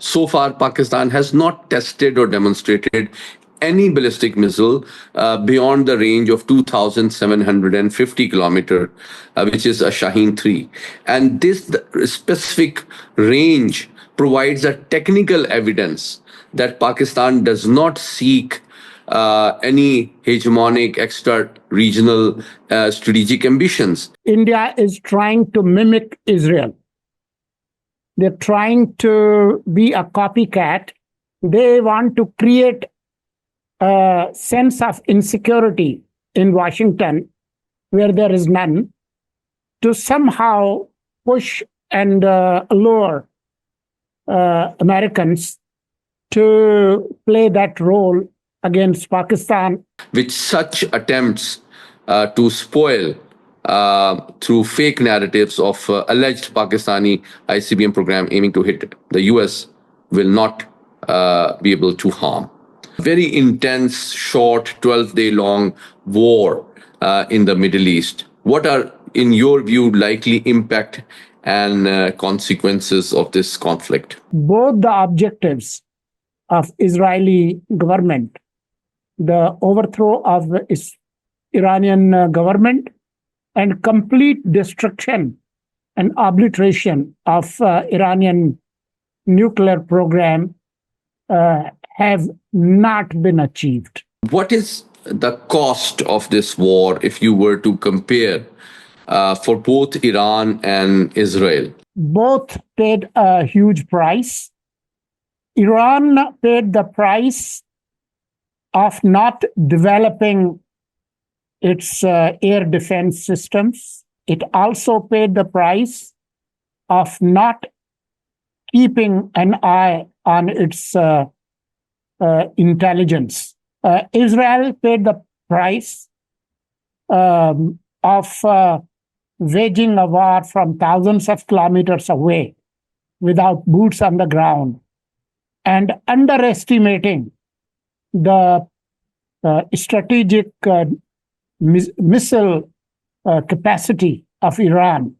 So far, Pakistan has not tested or demonstrated any ballistic missile beyond the range of 2,750 kilometer, which is a Shaheen 3. And this specific range provides a technical evidence that Pakistan does not seek any hegemonic extra regional strategic ambitions. India is trying to mimic Israel. They're trying to be a copycat. They want to create a sense of insecurity in Washington where there is none, to somehow push and allure Americans to play that role against Pakistan. With such attempts to spoil through fake narratives of alleged Pakistani ICBM program aiming to hit the US will not be able to harm. Very intense, short, 12-day long war in the Middle East. What are, in your view, likely impact and consequences of this conflict? Both the objectives of Israeli government, the overthrow of the Iranian government and complete destruction and obliteration of Iranian nuclear program have not been achieved. What is the cost of this war if you were to compare for both Iran and Israel? Both paid a huge price. Iran paid the price of not developing its air defense systems. It also paid the price of not keeping an eye on its intelligence. Israel paid the price of waging a war from thousands of kilometers away without boots on the ground and underestimating the strategic missile capacity of Iran.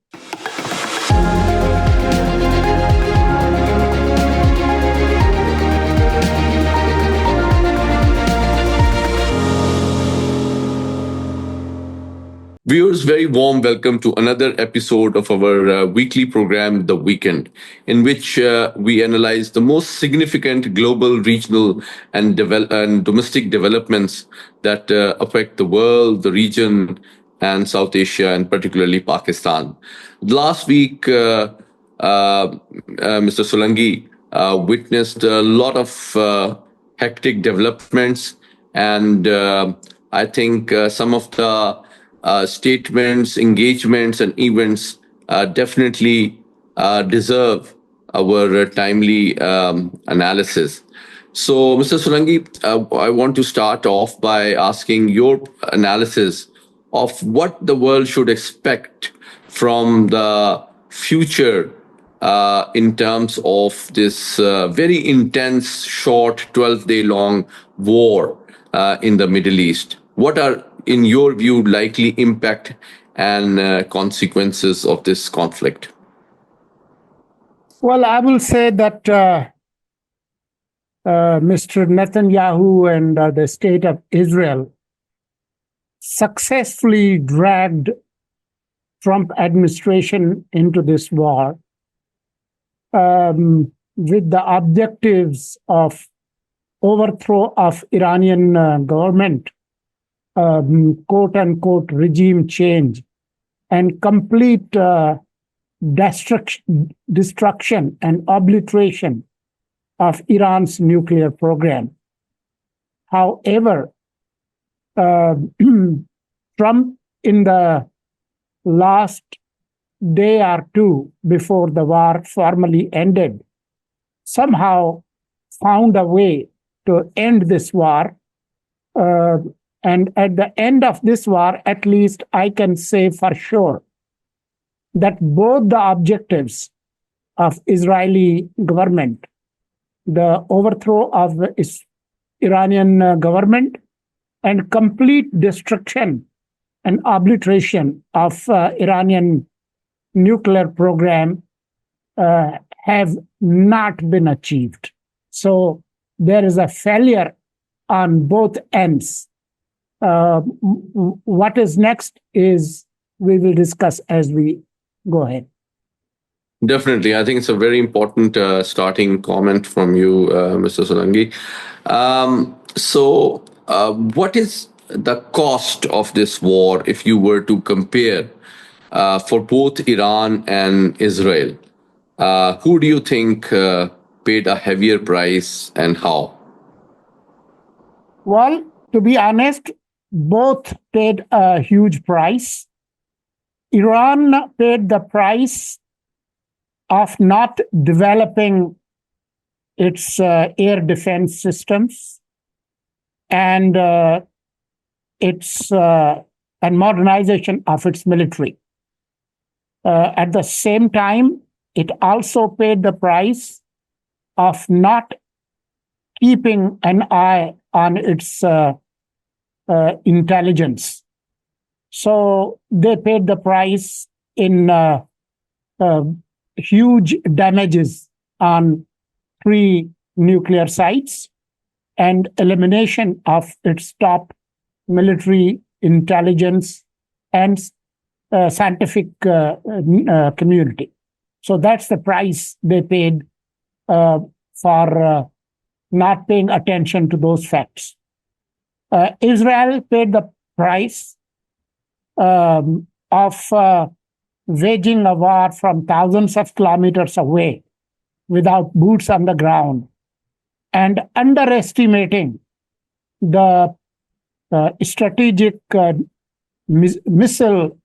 Viewers, very warm welcome to another episode of our weekly program, The Weekend, in which we analyze the most significant global, regional, and domestic developments that affect the world, the region, and South Asia, and particularly Pakistan. Last week, Mr. Solangi witnessed a lot of hectic developments, and I think some of the statements, engagements, and events definitely deserve our timely analysis. So, Mr. Solangi, I want to start off by asking your analysis of what the world should expect from the future in terms of this very intense, short, 12-day long war in the Middle East. What are, in your view, likely impact and consequences of this conflict? Well, I will say that Mr. Netanyahu and the state of Israel successfully dragged Trump administration into this war with the objectives of overthrow of Iranian government, quote unquote regime change, and complete destruction and obliteration of Iran's nuclear program. However, Trump, in the last day or two before the war formally ended, somehow found a way to end this war. And at the end of this war, at least I can say for sure that both the objectives of Israeli government, the overthrow of the Iranian government and complete destruction and obliteration of Iranian nuclear program have not been achieved. So there is a failure on both ends. What is next is we will discuss as we go ahead. Definitely. I think it's a very important starting comment from you, Mr. Solangi. What is the cost of this war if you were to compare for both Iran and Israel? Who do you think paid a heavier price and how? Well, to be honest, both paid a huge price. Iran paid the price of not developing its air defense systems and its and modernization of its military. At the same time, it also paid the price of not keeping an eye on its intelligence. So they paid the price in huge damages on 3 nuclear sites and elimination of its top military intelligence and scientific community. So that's the price they paid for not paying attention to those facts. Israel paid the price of waging a war from thousands of kilometers away without boots on the ground and underestimating the strategic missile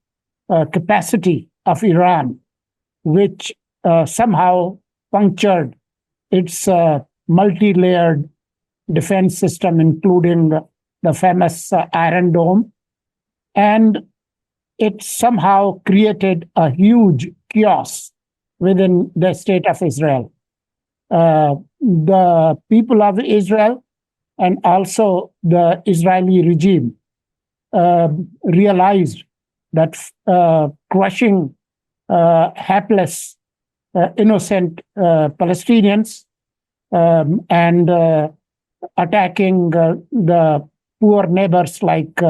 capacity of Iran, which somehow punctured its multi-layered defense system, including the famous Iron Dome. And it somehow created a huge chaos within the state of Israel. The people of Israel and also the Israeli regime realized that crushing hapless, innocent Palestinians and attacking the poor neighbors like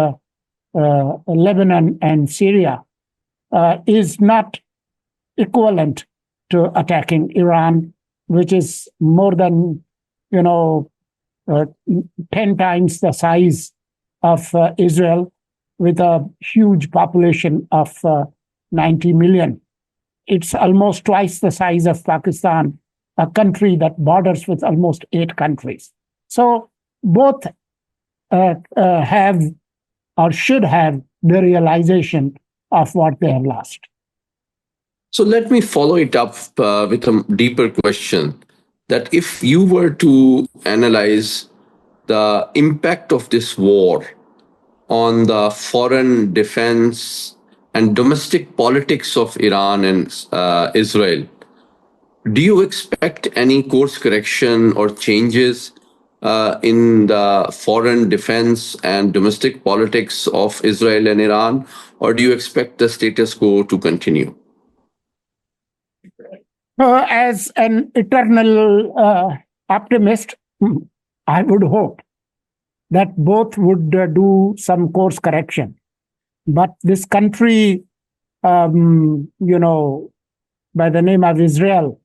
Lebanon and Syria is not equivalent to attacking Iran, which is more than 10 times the size of Israel, with a huge population of 90 million. It's almost twice the size of Pakistan, a country that borders with almost 8 countries. So both have or should have the realization of what they have lost. So let me follow it up with a deeper question, that if you were to analyze the impact of this war on the foreign defense and domestic politics of Iran and Israel, do you expect any course correction or changes in the foreign defense and domestic politics of Israel and Iran, or do you expect the status quo to continue? As an eternal optimist, I would hope that both would do some course correction. But this country, by the name of Israel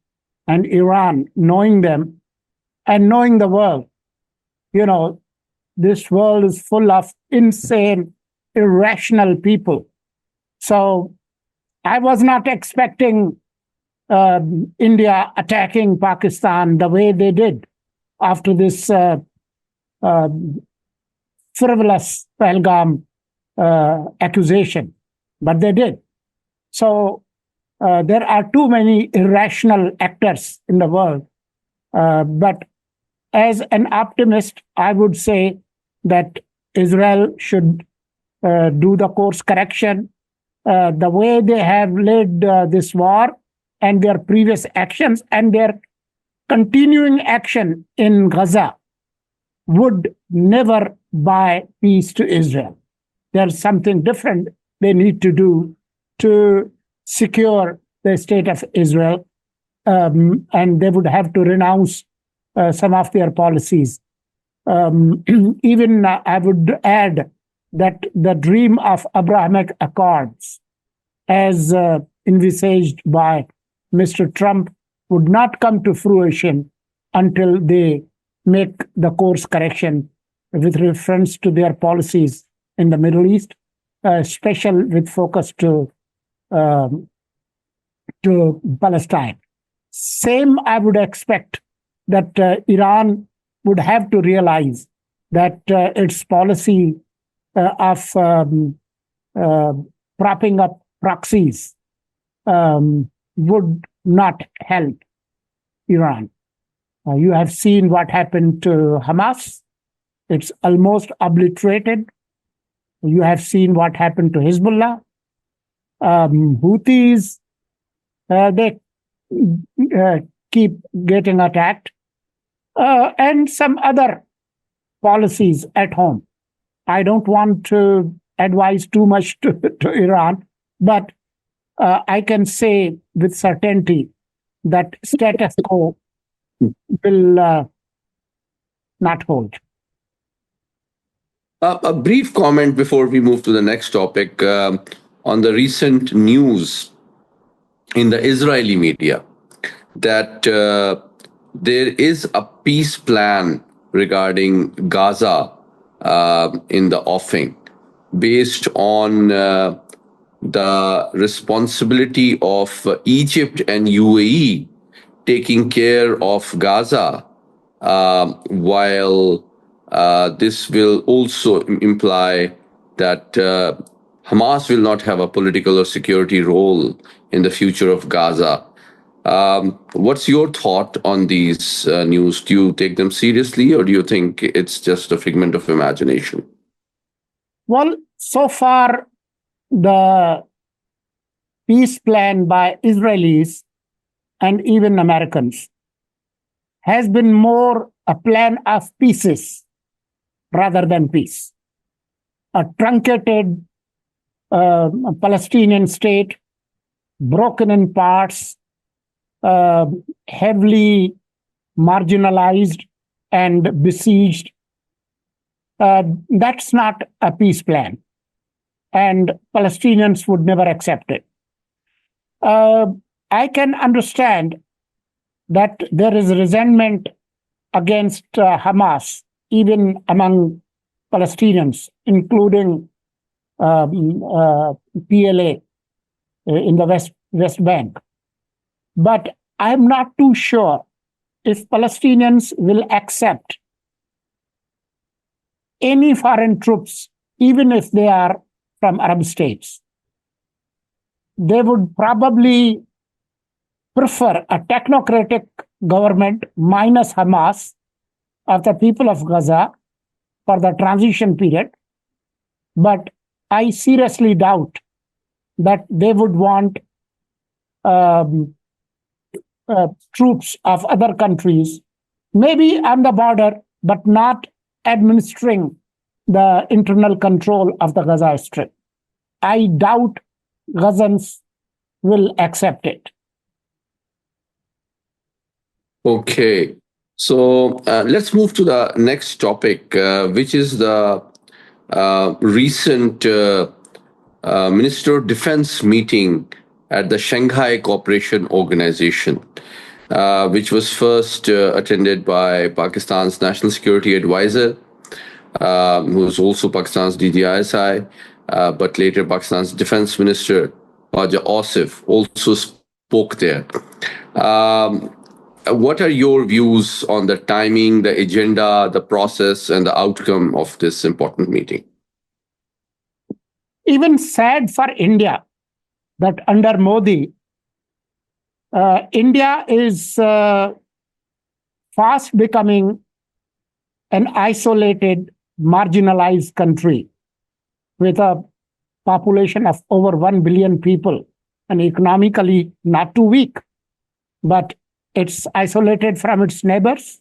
and Iran, knowing them and knowing the world, this world is full of insane, irrational people. So I was not expecting India attacking Pakistan the way they did after this frivolous Pahalgam accusation, but they did. So there are too many irrational actors in the world. But as an optimist, I would say that Israel should do the course correction. The way they have led this war and their previous actions and their continuing action in Gaza would never buy peace to Israel. There's something different they need to do to secure the state of Israel. and they would have to renounce some of their policies. Even I would add that the dream of Abrahamic Accords, as envisaged by Mr. Trump, would not come to fruition until they make the course correction with reference to their policies in the Middle East, special with focus to Palestine. Same, I would expect that Iran would have to realize that its policy of propping up proxies would not help Iran. You have seen what happened to Hamas. It's almost obliterated. You have seen what happened to Hezbollah. Houthis, they keep getting attacked. And some other policies at home. I don't want to advise too much to Iran, but I can say with certainty that status quo will not hold. A brief comment before we move to the next topic on the recent news in the Israeli media that there is a peace plan regarding Gaza in the offing based on the responsibility of Egypt and UAE taking care of Gaza, while this will also imply that Hamas will not have a political or security role in the future of Gaza. What's your thought on these news? Do you take them seriously, or do you think it's just a figment of imagination? Well, so far, the peace plan by Israelis and even Americans has been more a plan of pieces rather than peace. A truncated Palestinian state, broken in parts, heavily marginalized and besieged. That's not a peace plan, and Palestinians would never accept it. I can understand that there is resentment against Hamas, even among Palestinians, including PLA in the West Bank. But I'm not too sure if Palestinians will accept any foreign troops, even if they are from Arab states. They would probably prefer a technocratic government minus Hamas of the people of Gaza for the transition period. But I seriously doubt that they would want troops of other countries, maybe on the border, but not administering the internal control of the Gaza Strip. I doubt Gazans will accept it. Okay, so let's move to the next topic, which is the recent Minister of Defense meeting at the Shanghai Cooperation Organization, which was first attended by Pakistan's National Security Advisor, who was also Pakistan's DGISI, but later Pakistan's Defense Minister, Raja Asif, also spoke there. What are your views on the timing, the agenda, the process, and the outcome of this important meeting? Even sad for India that under Modi, India is fast becoming an isolated, marginalized country with a population of over 1 billion people and economically not too weak, but it's isolated from its neighbors.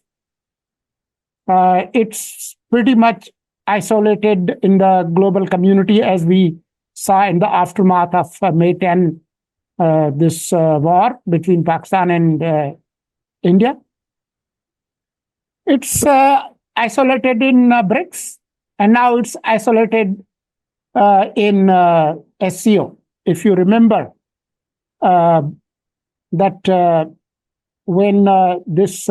It's pretty much isolated in the global community, as we saw in the aftermath of May 10 this war between Pakistan and India. It's isolated in BRICS, and now it's isolated in SCO. If you remember that when this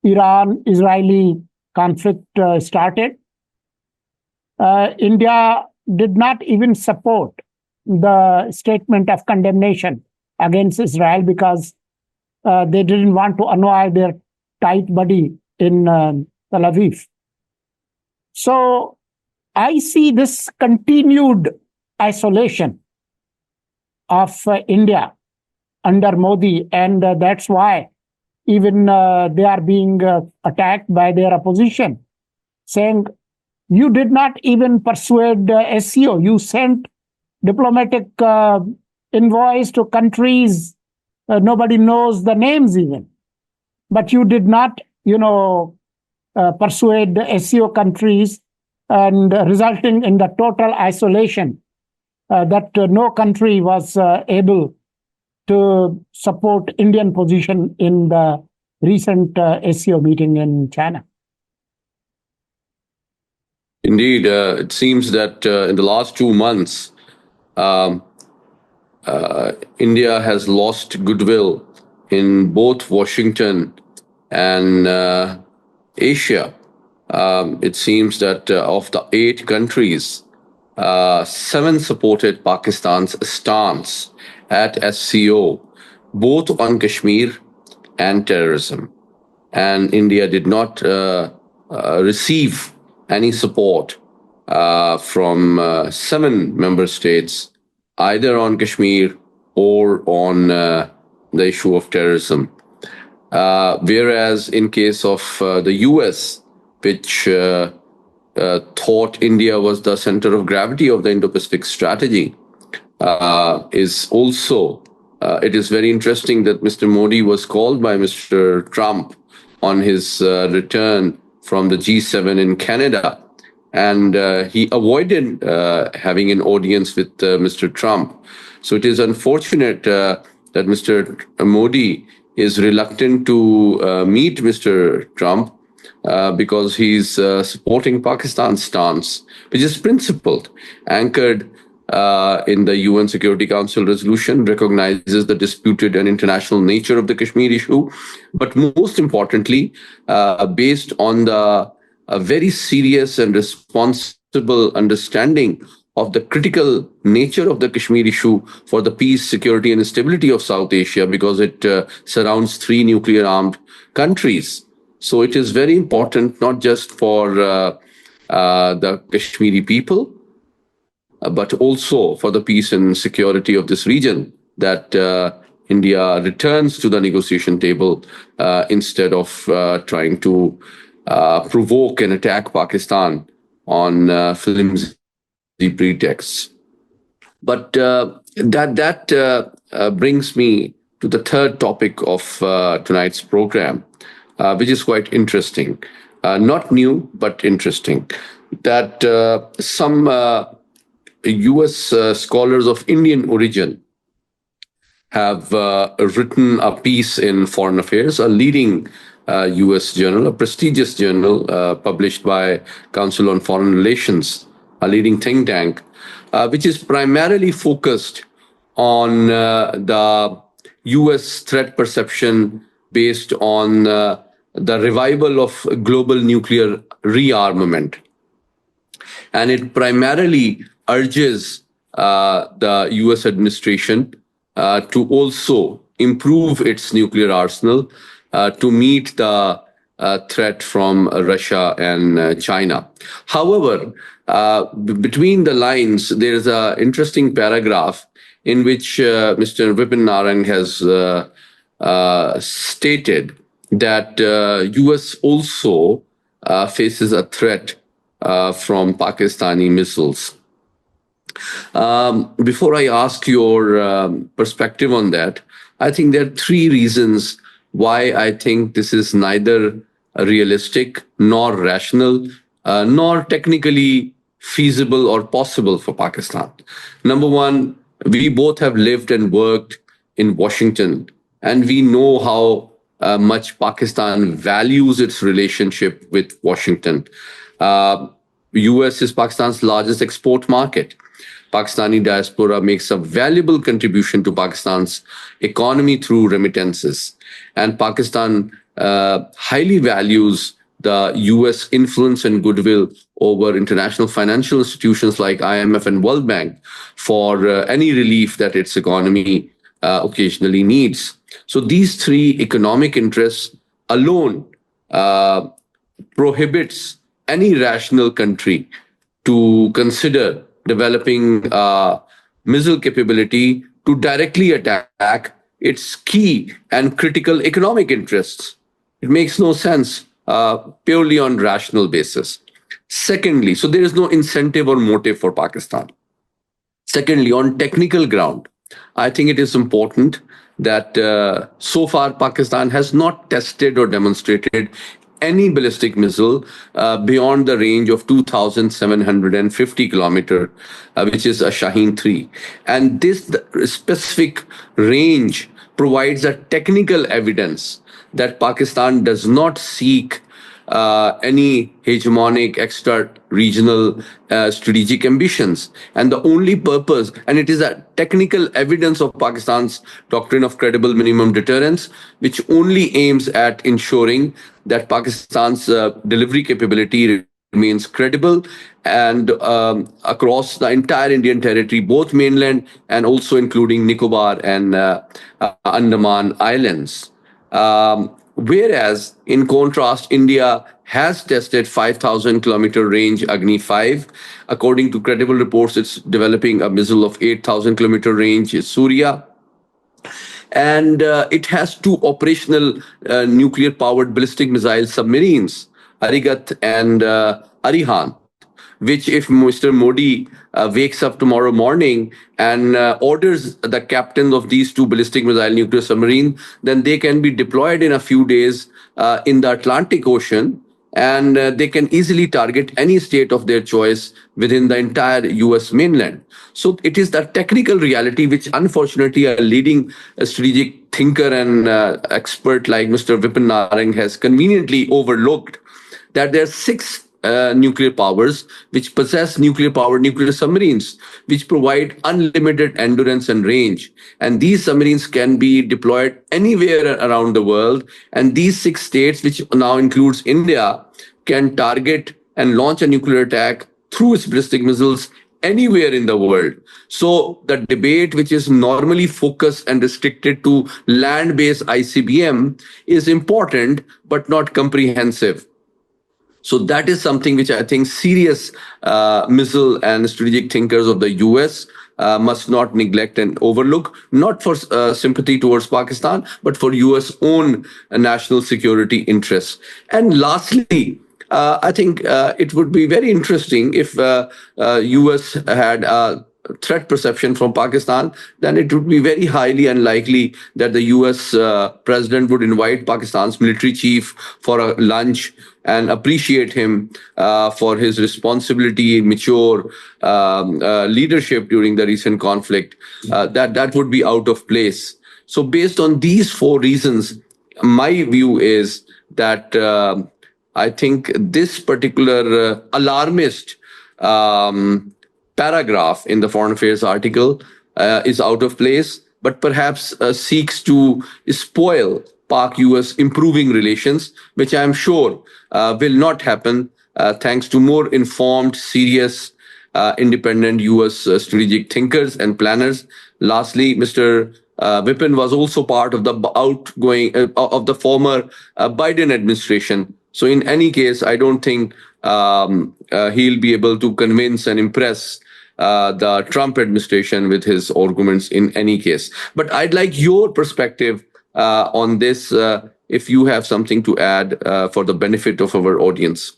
Iran-Israeli conflict started, India did not even support the statement of condemnation against Israel because they didn't want to annoy their tight buddy in Tel Aviv. So I see this continued isolation of India under Modi, and that's why even they are being attacked by their opposition, saying, you did not even persuade SCO. You sent diplomatic envoys to countries nobody knows the names even, but you did not, persuade the SCO countries, and resulting in the total isolation that no country was able to support Indian position in the recent SCO meeting in China. Indeed, it seems that in the last 2 months, India has lost goodwill in both Washington and Asia. It seems that of the 8 countries, 7 supported Pakistan's stance at SCO, both on Kashmir and terrorism. And India did not receive any support from 7 member states, either on Kashmir or on the issue of terrorism. Whereas in case of the US, which thought India was the center of gravity of the Indo-Pacific strategy, is also, it is very interesting that Mr. Modi was called by Mr. Trump on his return from the G7 in Canada, and he avoided having an audience with Mr. Trump. So it is unfortunate that Mr. Modi is reluctant to meet Mr. Trump because he's supporting Pakistan's stance, which is principled, anchored in the UN Security Council resolution, recognizes the disputed and international nature of the Kashmir issue, but most importantly, based on the very serious and responsible understanding of the critical nature of the Kashmir issue for the peace, security, and stability of South Asia, because it surrounds 3 nuclear-armed countries. So it is very important, not just for the Kashmiri people, but also for the peace and security of this region, that India returns to the negotiation table instead of trying to provoke and attack Pakistan on flimsy pretexts. But that brings me to the third topic of tonight's program, which is quite interesting. Not new, but interesting. That some US scholars of Indian origin have written a piece in Foreign Affairs, a leading US journal, a prestigious journal published by Council on Foreign Relations, a leading think tank, which is primarily focused on the US threat perception based on the revival of global nuclear rearmament. And it primarily urges the US administration to also improve its nuclear arsenal to meet the threat from Russia and China. However, between the lines, there is an interesting paragraph in which Mr. Vipin Narang has stated that US also faces a threat from Pakistani missiles. Before I ask your perspective on that, I think there are 3 reasons why I think this is neither realistic nor rational nor technically feasible or possible for Pakistan. Number one, We both have lived and worked in Washington, and we know how much Pakistan values its relationship with Washington. Uh, US is Pakistan's largest export market. Pakistani diaspora makes a valuable contribution to Pakistan's economy through remittances. And Pakistan highly values the US influence and goodwill over international financial institutions like IMF and World Bank for any relief that its economy occasionally needs. So these three economic interests alone uh, prohibits any rational country to consider developing missile capability to directly attack its key and critical economic interests. It makes no sense purely on rational basis. Secondly, so there is no incentive or motive for Pakistan. Secondly, on technical ground, I think it is important that so far Pakistan has not tested or demonstrated any ballistic missile beyond the range of 2,750 kilometer, which is a Shaheen 3. And this specific range provides a technical evidence that Pakistan does not seek any hegemonic extra regional strategic ambitions. And the only purpose, and it is a technical evidence of Pakistan's doctrine of credible minimum deterrence, which only aims at ensuring that Pakistan's delivery capability remains credible and across the entire Indian territory, both mainland and also including Nicobar and Andaman Islands. Whereas, in contrast, India has tested 5,000 kilometer range Agni 5. According to credible reports, it's developing a missile of 8,000 kilometer range in Surya. And it has two operational nuclear powered ballistic missile submarines, Arigat and Arihant, which, if Mr. Modi wakes up tomorrow morning and orders the captains of these two ballistic missile nuclear submarines, then they can be deployed in a few days in the Atlantic Ocean, and they can easily target any state of their choice within the entire US mainland. So it is the technical reality which, unfortunately, a leading strategic thinker and expert like Mr. Vipin Narang has conveniently overlooked, that there are six nuclear powers which possess nuclear powered nuclear submarines which provide unlimited endurance and range, and these submarines can be deployed anywhere around the world, and these six states, which now includes India, can target and launch a nuclear attack through its ballistic missiles anywhere in the world. So the debate, which is normally focused and restricted to land-based ICBM, is important but not comprehensive. So that is something which I think serious missile and strategic thinkers of the US must not neglect and overlook, not for sympathy towards Pakistan, but for US own national security interests. And lastly, I think it would be very interesting if US had threat perception from Pakistan, then it would be very highly unlikely that the US president would invite Pakistan's military chief for a lunch and appreciate him for his responsibility, mature leadership during the recent conflict. That would be out of place. So based on these four reasons, my view is that I think this particular alarmist paragraph in the Foreign Affairs article is out of place, but perhaps seeks to spoil Pak-US improving relations, which I am sure will not happen thanks to more informed, serious, independent US strategic thinkers and planners. Lastly, Mr. Vipin was also part of the outgoing of the former Biden administration. So in any case, I don't think he'll be able to convince and impress the Trump administration with his arguments in any case. But I'd like your perspective on this, if you have something to add for the benefit of our audience.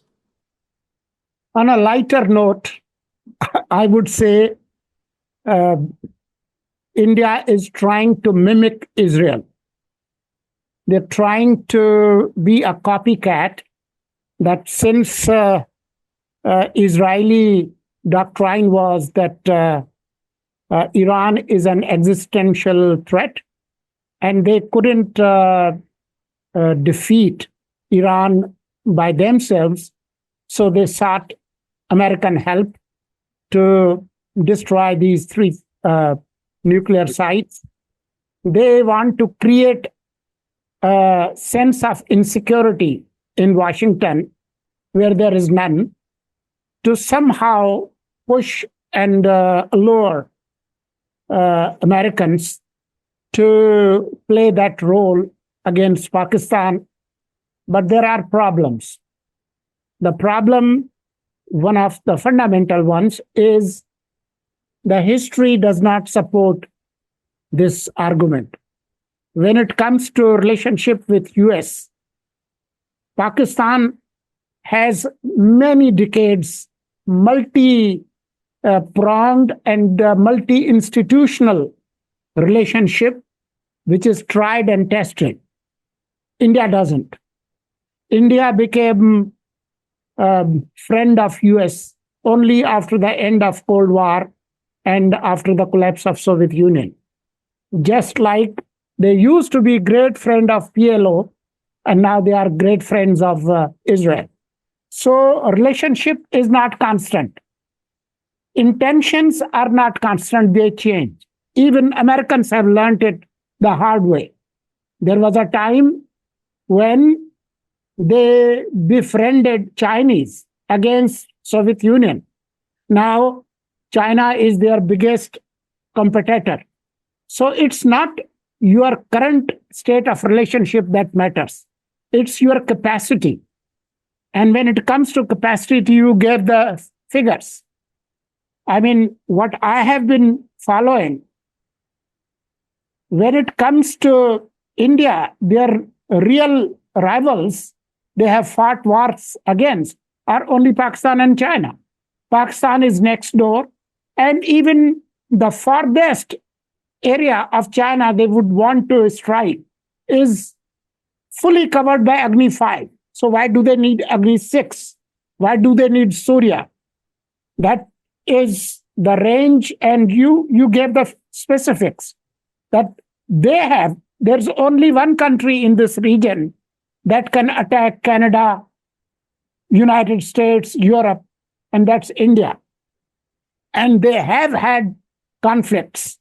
On a lighter note, I would say India is trying to mimic Israel. They're trying to be a copycat, that since Israeli doctrine was that Iran is an existential threat, and they couldn't defeat Iran by themselves. So they sought American help to destroy these three nuclear sites. They want to create a sense of insecurity in Washington where there is none, to somehow push and lure Americans to play that role against Pakistan. But there are problems. The problem, one of the fundamental ones, is the history does not support this argument. When it comes to relationship with US, Pakistan has many decades, multi-pronged and multi-institutional relationship, which is tried and tested. India doesn't. India became a friend of US only after the end of Cold War and after the collapse of Soviet Union. Just like they used to be great friend of PLO, and now they are great friends of Israel. So a relationship is not constant. Intentions are not constant, they change. Even Americans have learned it the hard way. There was a time when they befriended Chinese against Soviet Union. Now, China is their biggest competitor. So it's not your current state of relationship that matters. It's your capacity. And when it comes to capacity, you gave the figures. I mean, what I have been following, when it comes to India, their real rivals they have fought wars against are only Pakistan and China. Pakistan is next door, and even the farthest area of China they would want to strike is fully covered by Agni 5. So why do they need Agni 6? Why do they need Surya? That is the range, and you gave the specifics that they have. There's only one country in this region that can attack Canada, United States, Europe, and that's India. And they have had conflicts.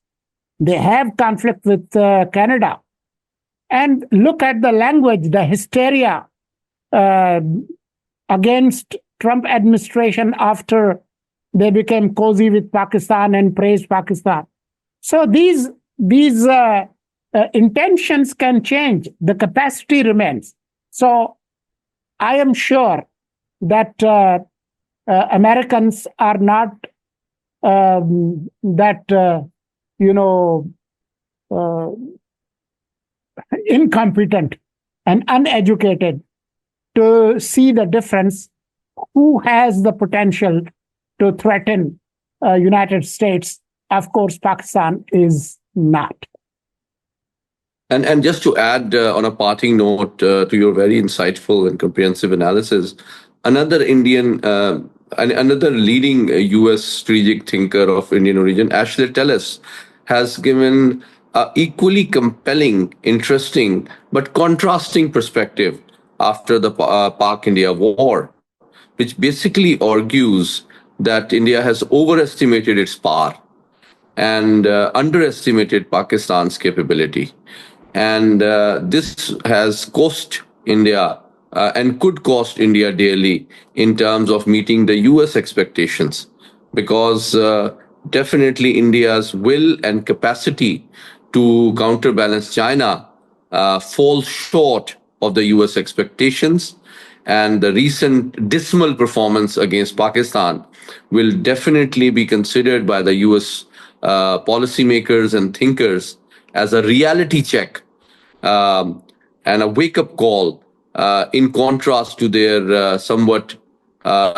They have conflict with Canada. And look at the language, the hysteria against Trump administration after they became cozy with Pakistan and praised Pakistan. So these intentions can change. The capacity remains. So I am sure that Americans are not incompetent and uneducated to see the difference. Who has the potential to threaten United States? Of course, Pakistan is not. And just to add on a parting note to your very insightful and comprehensive analysis, another another leading U.S. strategic thinker of Indian origin, Ashley Tellis, has given an equally compelling, interesting, but contrasting perspective after the Pak-India war, which basically argues that India has overestimated its power and underestimated Pakistan's capability. And this has cost India and could cost India dearly in terms of meeting the US expectations, because definitely India's will and capacity to counterbalance China falls short of the US expectations. And the recent dismal performance against Pakistan will definitely be considered by the US policymakers and thinkers as a reality check and a wake-up call, in contrast to their somewhat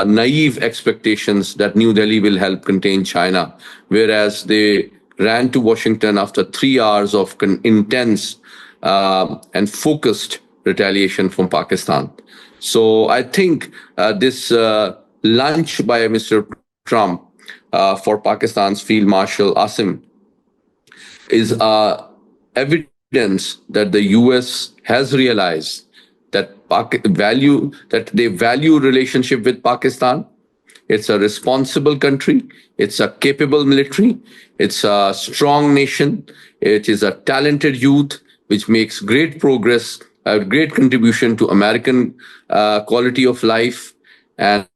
naive expectations that New Delhi will help contain China, whereas they ran to Washington after 3 hours of intense and focused retaliation from Pakistan. So I think this lunch by Mr. Trump for Pakistan's Field Marshal Asim is evidence that the US has realized that they value relationship with Pakistan. It's a responsible country. It's a capable military. It's a strong nation. It is a talented youth, which makes great progress, a great contribution to American quality of life and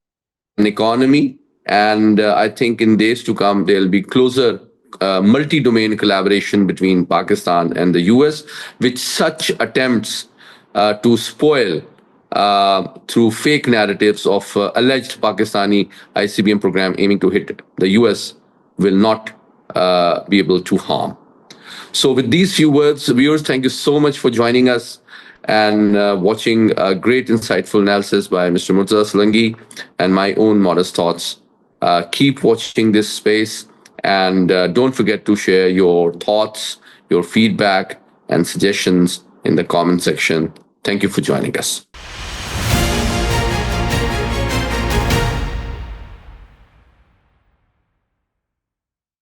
economy. And I think in days to come, there'll be closer multi-domain collaboration between Pakistan and the US, which such attempts to spoil through fake narratives of alleged Pakistani ICBM program aiming to hit the US will not be able to harm. So, with these few words, viewers, thank you so much for joining us and watching a great, insightful analysis by Mr. Murtaza Solangi and my own modest thoughts. Keep watching this space and don't forget to share your thoughts, your feedback, and suggestions in the comment section. Thank you for joining us.